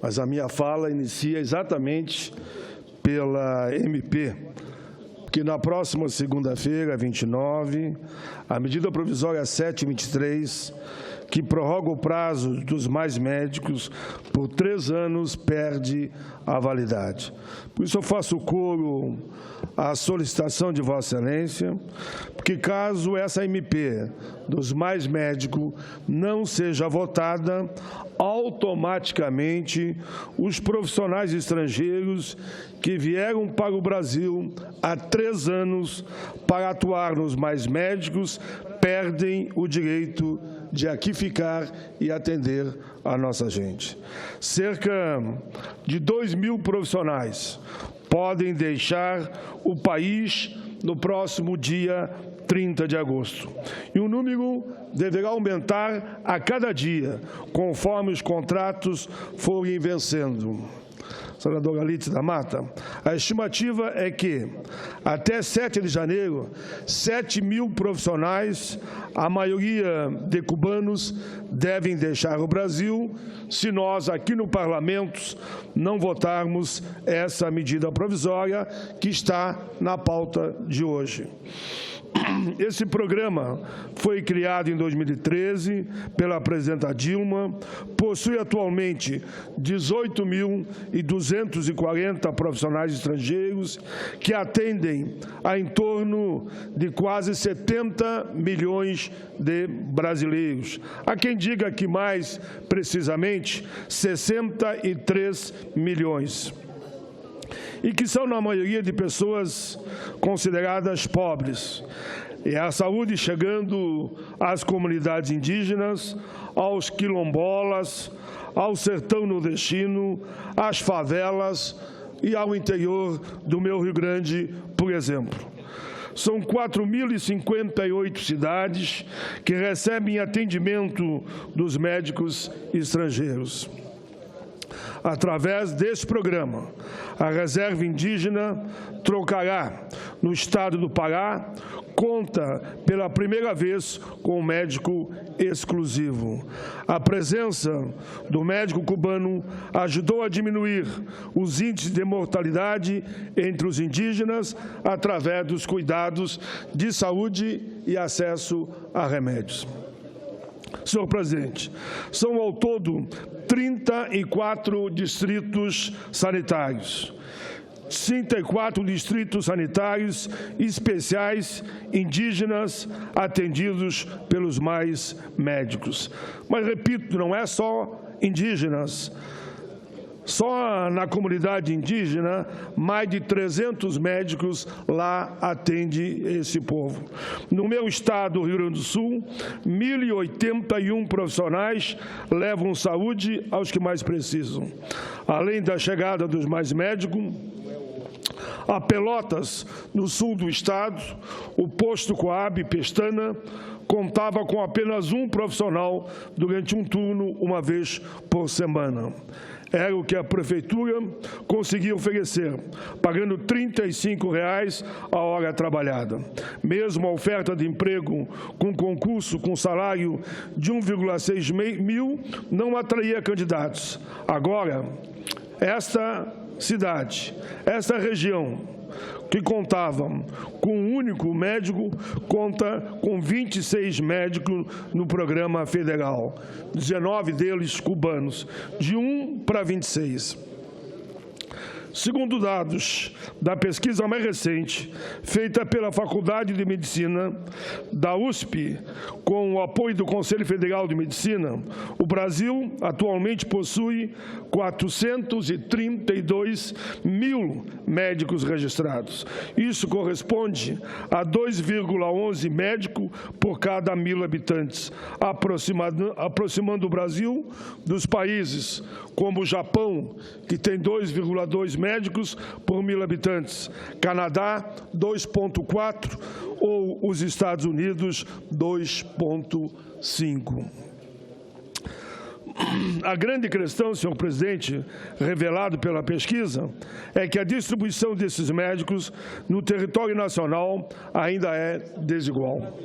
mas a minha fala inicia exatamente pela MP, que na próxima segunda-feira, 29, a medida provisória 723, que prorroga o prazo dos mais médicos por 3 anos, perde a validade. Por isso eu faço coro à solicitação de Vossa Excelência, porque caso essa MP dos mais médicos não seja votada, automaticamente os profissionais estrangeiros que vieram para o Brasil há 3 anos para atuar nos mais médicos perdem o direito de aqui ficar e atender a nossa gente. Cerca de 2.000 profissionais podem deixar o país no próximo dia 30 de agosto. E o número deverá aumentar a cada dia, conforme os contratos forem vencendo. Senadora Lídice da Mata, a estimativa é que, até 7 de janeiro, 7.000 profissionais, a maioria de cubanos, devem deixar o Brasil se nós, aqui no Parlamento, não votarmos essa medida provisória que está na pauta de hoje. Esse programa foi criado em 2013 pela presidenta Dilma, possui atualmente 18.240 profissionais estrangeiros que atendem a em torno de quase 70 milhões de brasileiros. Há quem diga que mais precisamente 63 milhões. E que são, na maioria, de pessoas consideradas pobres. E a saúde chegando às comunidades indígenas, aos quilombolas, ao sertão nordestino, às favelas e ao interior do meu Rio Grande, por exemplo. São 4.058 cidades que recebem atendimento dos médicos estrangeiros. Através desse programa, a Reserva Indígena trocará, no estado do Pará, conta pela primeira vez com um médico exclusivo. A presença do médico cubano ajudou a diminuir os índices de mortalidade entre os indígenas através dos cuidados de saúde e acesso a remédios. Senhor presidente, são ao todo 34 distritos sanitários, 34 distritos sanitários especiais indígenas atendidos pelos mais médicos. Mas, repito, não é só indígenas. Só na comunidade indígena, mais de 300 médicos lá atendem esse povo. No meu estado, Rio Grande do Sul, 1.081 profissionais levam saúde aos que mais precisam. Além da chegada dos mais médicos, a Pelotas, no sul do estado, o posto Coab Pestana contava com apenas um profissional durante um turno, uma vez por semana. Era o que a Prefeitura conseguia oferecer, pagando R$ 35,00 a hora trabalhada. Mesmo a oferta de emprego com concurso com salário de 1,6 mil não atraía candidatos. Agora, esta cidade, esta região, que contavam com um único médico, conta com 26 médicos no programa federal, 19 deles cubanos, de 1 para 26. Segundo dados da pesquisa mais recente, feita pela Faculdade de Medicina da USP, com o apoio do Conselho Federal de Medicina, o Brasil atualmente possui 432 mil médicos registrados. Isso corresponde a 2,11 médicos por cada 1.000 habitantes, aproximando o Brasil dos países como o Japão, que tem 2,2 médicos por 1.000 habitantes, Canadá, 2,4, ou os Estados Unidos, 2,5. A grande questão, senhor presidente, revelado pela pesquisa, é que a distribuição desses médicos no território nacional ainda é desigual.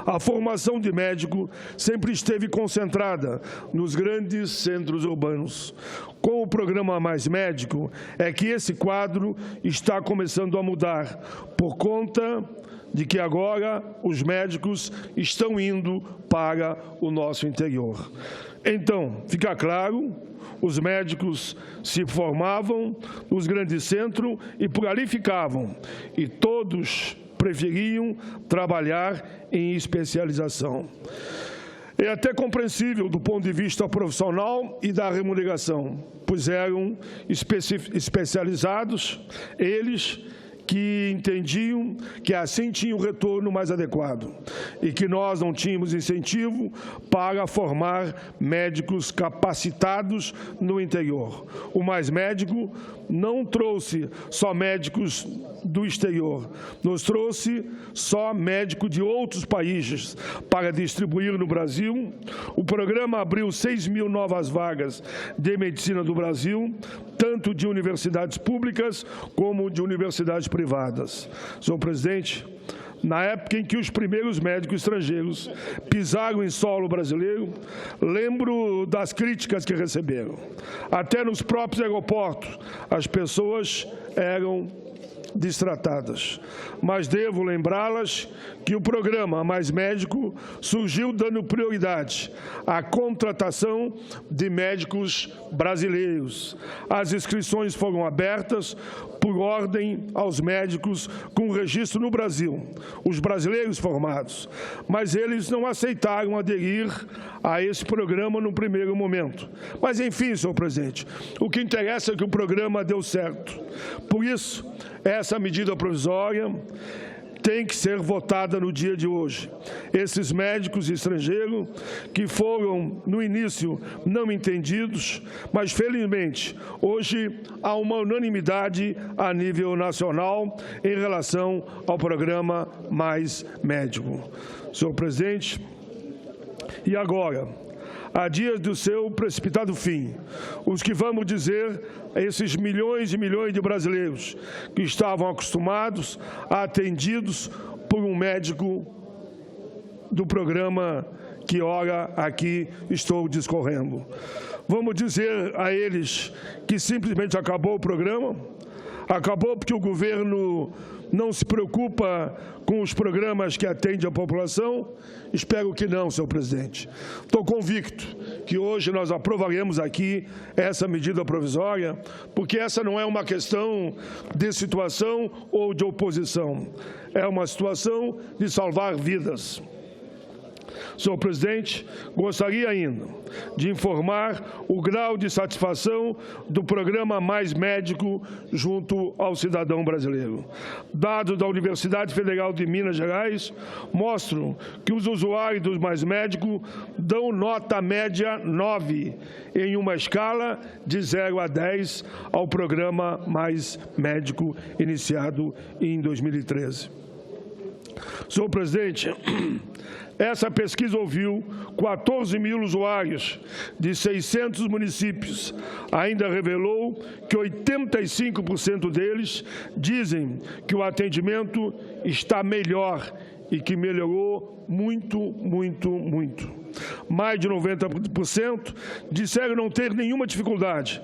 A formação de médico sempre esteve concentrada nos grandes centros urbanos. Com o programa Mais Médico, é que esse quadro está começando a mudar, por conta de que agora os médicos estão indo para o nosso interior. Então, fica claro, os médicos se formavam nos grandes centros e por ali ficavam, e todos preferiam trabalhar em especialização. É até compreensível do ponto de vista profissional e da remuneração, pois eram especializados, eles que entendiam que assim tinha um retorno mais adequado e que nós não tínhamos incentivo para formar médicos capacitados no interior. O Mais Médico não trouxe só médicos do exterior, nos trouxe só médicos de outros países para distribuir no Brasil. O programa abriu 6.000 novas vagas de medicina do Brasil, tanto de universidades públicas como de universidades privadas. Senhor presidente, na época em que os primeiros médicos estrangeiros pisaram em solo brasileiro, lembro das críticas que receberam. Até nos próprios aeroportos, as pessoas eram destratadas. Mas devo lembrá-las que o programa Mais Médico surgiu dando prioridade à contratação de médicos brasileiros. As inscrições foram abertas por ordem aos médicos com registro no Brasil, os brasileiros formados, mas eles não aceitaram aderir a esse programa no primeiro momento. Mas, enfim, senhor presidente, o que interessa é que o programa deu certo. Por isso, essa medida provisória tem que ser votada no dia de hoje. Esses médicos estrangeiros que foram, no início, não entendidos, mas, felizmente, hoje há uma unanimidade a nível nacional em relação ao programa Mais Médico. Senhor presidente, e agora, a dias do seu precipitado fim, os que vamos dizer a esses milhões e milhões de brasileiros que estavam acostumados, atendidos por um médico do programa que ora aqui estou discorrendo. Vamos dizer a eles que simplesmente acabou o programa? Acabou porque o governo não se preocupa com os programas que atendem a população? Espero que não, senhor presidente. Estou convicto que hoje nós aprovaremos aqui essa medida provisória, porque essa não é uma questão de situação ou de oposição. É uma situação de salvar vidas. Senhor presidente, gostaria ainda de informar o grau de satisfação do programa Mais Médico junto ao cidadão brasileiro. Dados da Universidade Federal de Minas Gerais mostram que os usuários do Mais Médico dão nota média 9 em uma escala de 0 a 10 ao programa Mais Médico iniciado em 2013. Senhor presidente, essa pesquisa ouviu 14 mil usuários de 600 municípios. Ainda revelou que 85% deles dizem que o atendimento está melhor e que melhorou muito, muito, muito. Mais de 90% disseram não ter nenhuma dificuldade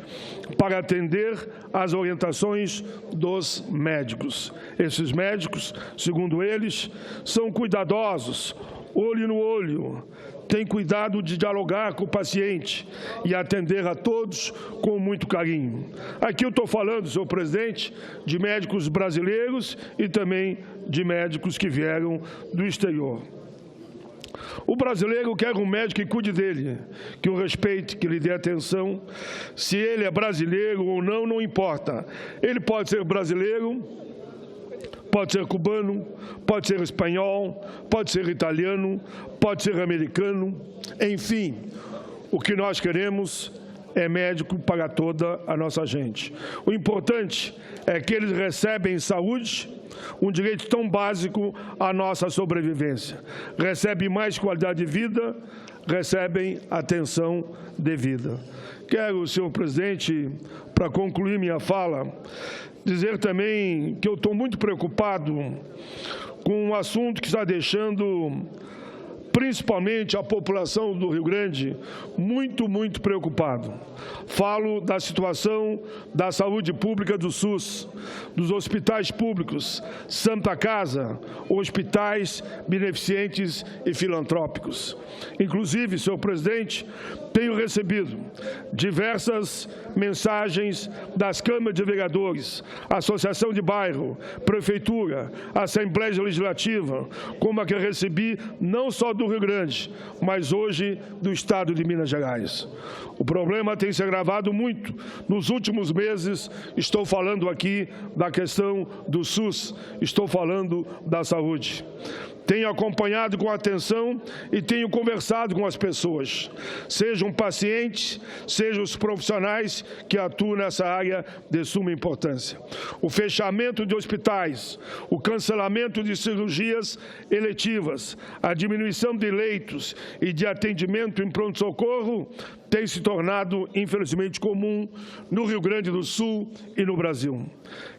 para atender às orientações dos médicos. Esses médicos, segundo eles, são cuidadosos, olho no olho, tem cuidado de dialogar com o paciente e atender a todos com muito carinho. Aqui eu estou falando, senhor presidente, de médicos brasileiros e também de médicos que vieram do exterior. O brasileiro quer um médico que cuide dele, que o respeite, que lhe dê atenção. Se ele é brasileiro ou não, não importa. Ele pode ser brasileiro, pode ser cubano, pode ser espanhol, pode ser italiano, pode ser americano, enfim, o que nós queremos é médico para toda a nossa gente. O importante é que eles recebem saúde, um direito tão básico à nossa sobrevivência. Recebem mais qualidade de vida, recebem atenção devida. Quero, senhor presidente, para concluir minha fala, dizer também que eu estou muito preocupado com um assunto que está deixando principalmente a população do Rio Grande, muito preocupado. Falo da situação da saúde pública do SUS, dos hospitais públicos, Santa Casa, hospitais beneficentes e filantrópicos. Inclusive, senhor presidente, tenho recebido diversas mensagens das câmaras de vereadores, associação de bairro, prefeitura, Assembleia Legislativa, como a que eu recebi não só do Rio Grande, mas hoje do estado de Minas Gerais. O problema tem se agravado muito. Nos últimos meses, estou falando aqui da questão do SUS, estou falando da saúde. Tenho acompanhado com atenção e tenho conversado com as pessoas, sejam pacientes, sejam os profissionais que atuam nessa área de suma importância. O fechamento de hospitais, o cancelamento de cirurgias eletivas, a diminuição de leitos e de atendimento em pronto-socorro tem se tornado, infelizmente, comum no Rio Grande do Sul e no Brasil.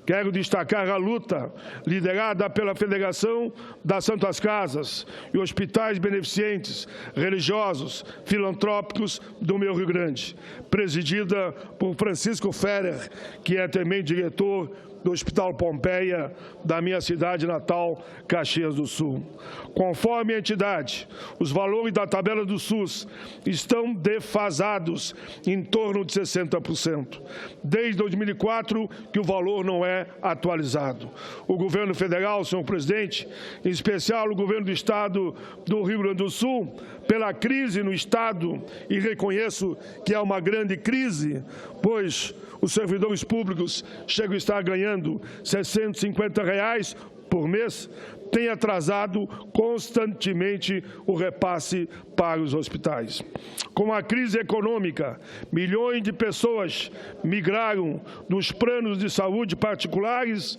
Quero destacar a luta liderada pela Federação das Santas Casas e hospitais beneficentes, religiosos, filantrópicos do meu Rio Grande, presidida por Francisco Ferrer, que é também diretor do Hospital Pompeia, da minha cidade natal, Caxias do Sul. Conforme a entidade, os valores da tabela do SUS estão defasados em torno de 60%. Desde 2004 que o valor não é atualizado. O governo federal, senhor presidente, em especial o governo do estado do Rio Grande do Sul, pela crise no estado, e reconheço que é uma grande crise, pois os servidores públicos chegam a estar ganhando R$ 650 por mês, tem atrasado constantemente o repasse para os hospitais. Com a crise econômica, milhões de pessoas migraram dos planos de saúde particulares,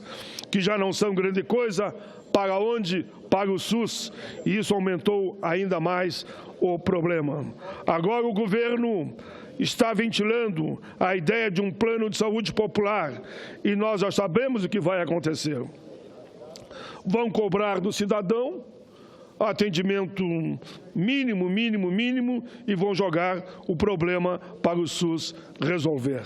que já não são grande coisa, para onde? Para o SUS, e isso aumentou ainda mais o problema. Agora o governo está ventilando a ideia de um plano de saúde popular e nós já sabemos o que vai acontecer. Vão cobrar do cidadão atendimento mínimo, e vão jogar o problema para o SUS resolver.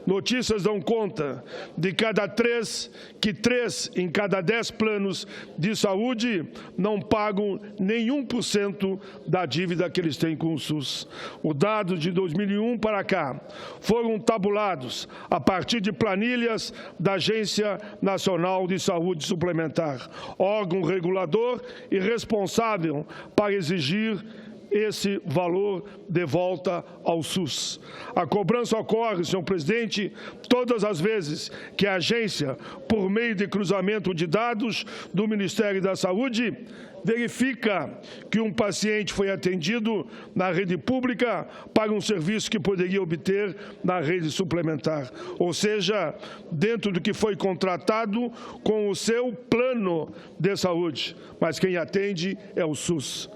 Notícias dão conta de que 3 em cada 10 planos de saúde não pagam nenhum por cento da dívida que eles têm com o SUS. Os dados de 2001 para cá foram tabulados a partir de planilhas da Agência Nacional de Saúde Suplementar, órgão regulador e responsável para exigir esse valor de volta ao SUS. A cobrança ocorre, senhor presidente, todas as vezes que a agência, por meio de cruzamento de dados do Ministério da Saúde, verifica que um paciente foi atendido na rede pública para um serviço que poderia obter na rede suplementar, ou seja, dentro do que foi contratado com o seu plano de saúde, mas quem atende é o SUS.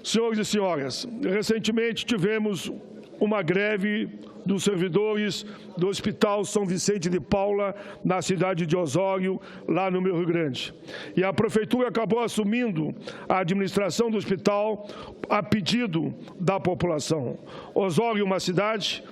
Senhores e senhoras, recentemente tivemos uma greve dos servidores do Hospital São Vicente de Paula, na cidade de Osório, lá no meu Rio Grande. E a Prefeitura acabou assumindo a administração do hospital a pedido da população. Osório é uma cidade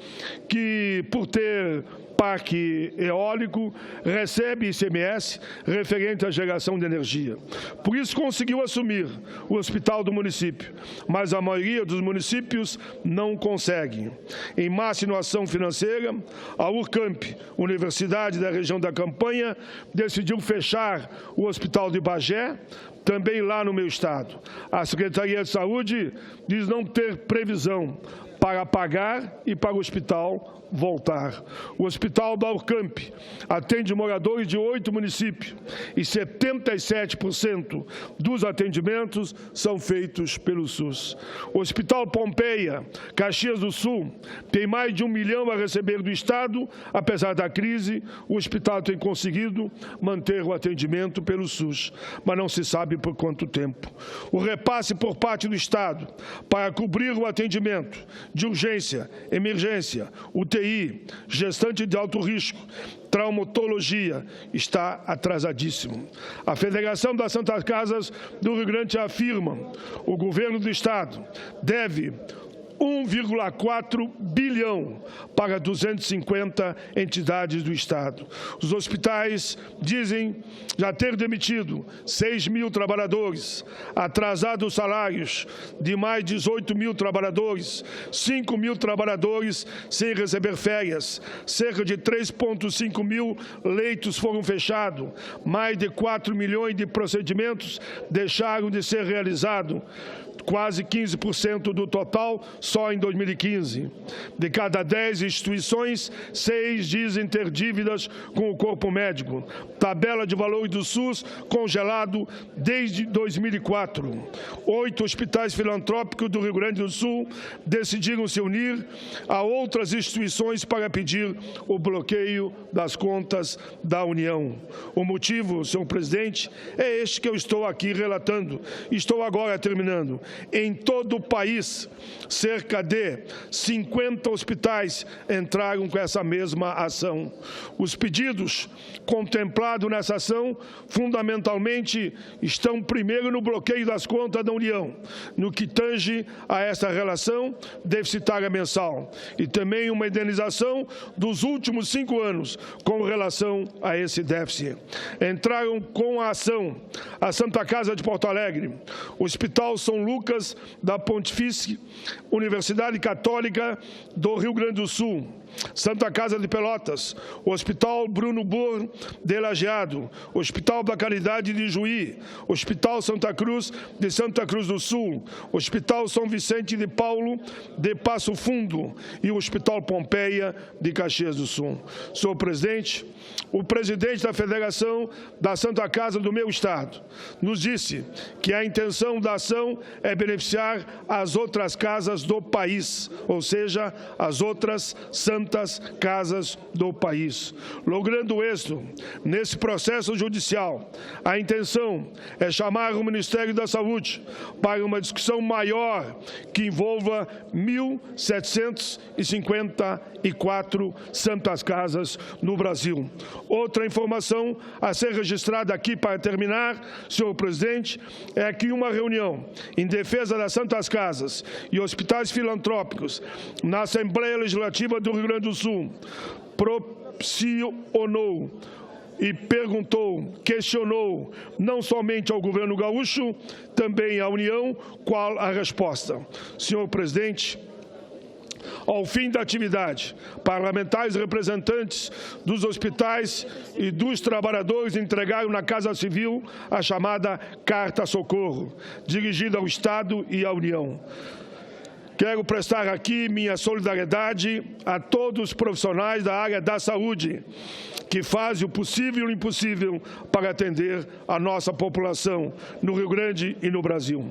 que, por ter parque eólico, recebe ICMS referente à geração de energia. Por isso conseguiu assumir o hospital do município, mas a maioria dos municípios não consegue. Em má situação financeira, a URCAMP, Universidade da Região da Campanha, decidiu fechar o Hospital de Bagé, também lá no meu estado. A Secretaria de Saúde diz não ter previsão para pagar e para o hospital voltar. O Hospital da URCAMP atende moradores de 8 municípios e 77% dos atendimentos são feitos pelo SUS. O Hospital Pompeia, Caxias do Sul, tem mais de 1 milhão a receber do Estado. Apesar da crise, o hospital tem conseguido manter o atendimento pelo SUS, mas não se sabe por quanto tempo. O repasse por parte do Estado para cobrir o atendimento de urgência, emergência, UTI, gestante de alto risco, traumatologia, está atrasadíssimo. A Federação das Santas Casas do Rio Grande afirma: o governo do Estado deve 1,4 bilhão para 250 entidades do Estado. Os hospitais dizem já ter demitido 6 mil trabalhadores, atrasado os salários de mais 18 mil trabalhadores, 5 mil trabalhadores sem receber férias, cerca de 3,5 mil leitos foram fechados, mais de 4 milhões de procedimentos deixaram de ser realizados, quase 15% do total só em 2015. De cada 10 instituições, 6 dizem ter dívidas com o corpo médico. Tabela de valores do SUS congelado desde 2004. 8 hospitais filantrópicos do Rio Grande do Sul decidiram se unir a outras instituições para pedir o bloqueio das contas da União. O motivo, senhor presidente, é este que eu estou aqui relatando. Estou agora terminando. Em todo o país, cerca de 50 hospitais entraram com essa mesma ação. Os pedidos contemplados nessa ação, fundamentalmente, estão primeiro no bloqueio das contas da União, no que tange a essa relação deficitária mensal, e também uma indenização dos últimos 5 anos com relação a esse déficit. Entraram com a ação a Santa Casa de Porto Alegre, o Hospital São Lucas da Pontifícia Universidade Católica do Rio Grande do Sul, Santa Casa de Pelotas, o Hospital Bruno Bor de Lajeado, Hospital da Caridade de Juí, Hospital Santa Cruz de Santa Cruz do Sul, Hospital São Vicente de Paulo de Passo Fundo e o Hospital Pompeia de Caxias do Sul. Senhor presidente, o presidente da Federação da Santa Casa do meu estado nos disse que a intenção da ação é beneficiar as outras casas do país, ou seja, as outras santas casas do país. Logrando êxito nesse processo judicial, a intenção é chamar o Ministério da Saúde para uma discussão maior que envolva 1.754 santas casas no Brasil. Outra informação a ser registrada aqui para terminar, senhor presidente, é que uma reunião em defesa das santas casas e hospitais filantrópicos na Assembleia Legislativa do Rio Grande do Sul propiciou e questionou não somente ao governo gaúcho, também à União, qual a resposta. Senhor presidente, ao fim da atividade, parlamentares representantes dos hospitais e dos trabalhadores entregaram na Casa Civil a chamada Carta Socorro, dirigida ao Estado e à União. Quero prestar aqui minha solidariedade a todos os profissionais da área da saúde que fazem o possível e o impossível para atender a nossa população no Rio Grande e no Brasil.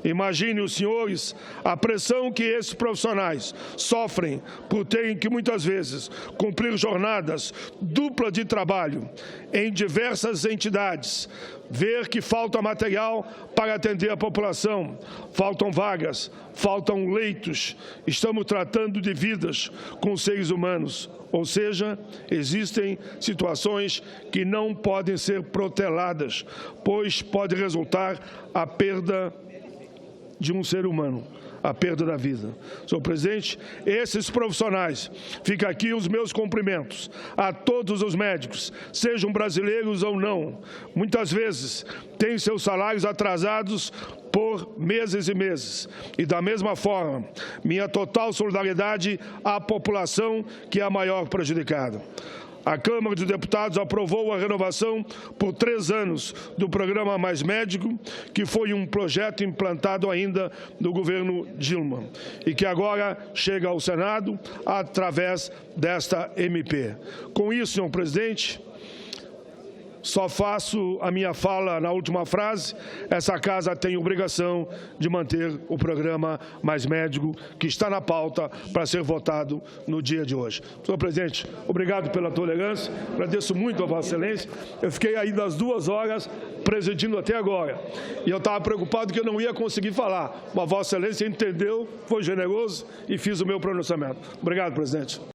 Imaginem os senhores a pressão que esses profissionais sofrem por terem que, muitas vezes, cumprir jornadas duplas de trabalho em diversas entidades, ver que falta material para atender a população, faltam vagas, faltam leitos, estamos tratando de vidas com seres humanos, ou seja, existem situações que não podem ser proteladas, pois pode resultar a perda de um ser humano, a perda da vida. Senhor presidente, esses profissionais, fica aqui os meus cumprimentos a todos os médicos, sejam brasileiros ou não, muitas vezes têm seus salários atrasados por meses e meses. E da mesma forma, minha total solidariedade à população que é a maior prejudicada. A Câmara dos Deputados aprovou a renovação por 3 anos do programa Mais Médico, que foi um projeto implantado ainda no governo Dilma e que agora chega ao Senado através desta MP. Com isso, senhor presidente, só faço a minha fala na última frase. Essa casa tem obrigação de manter o programa Mais Médico, que está na pauta para ser votado no dia de hoje. Senhor presidente, obrigado pela tolerância, agradeço muito a Vossa Excelência. Eu fiquei aí das 2 horas presidindo até agora, e eu estava preocupado que eu não ia conseguir falar, mas Vossa Excelência entendeu, foi generoso e fiz o meu pronunciamento. Obrigado, presidente.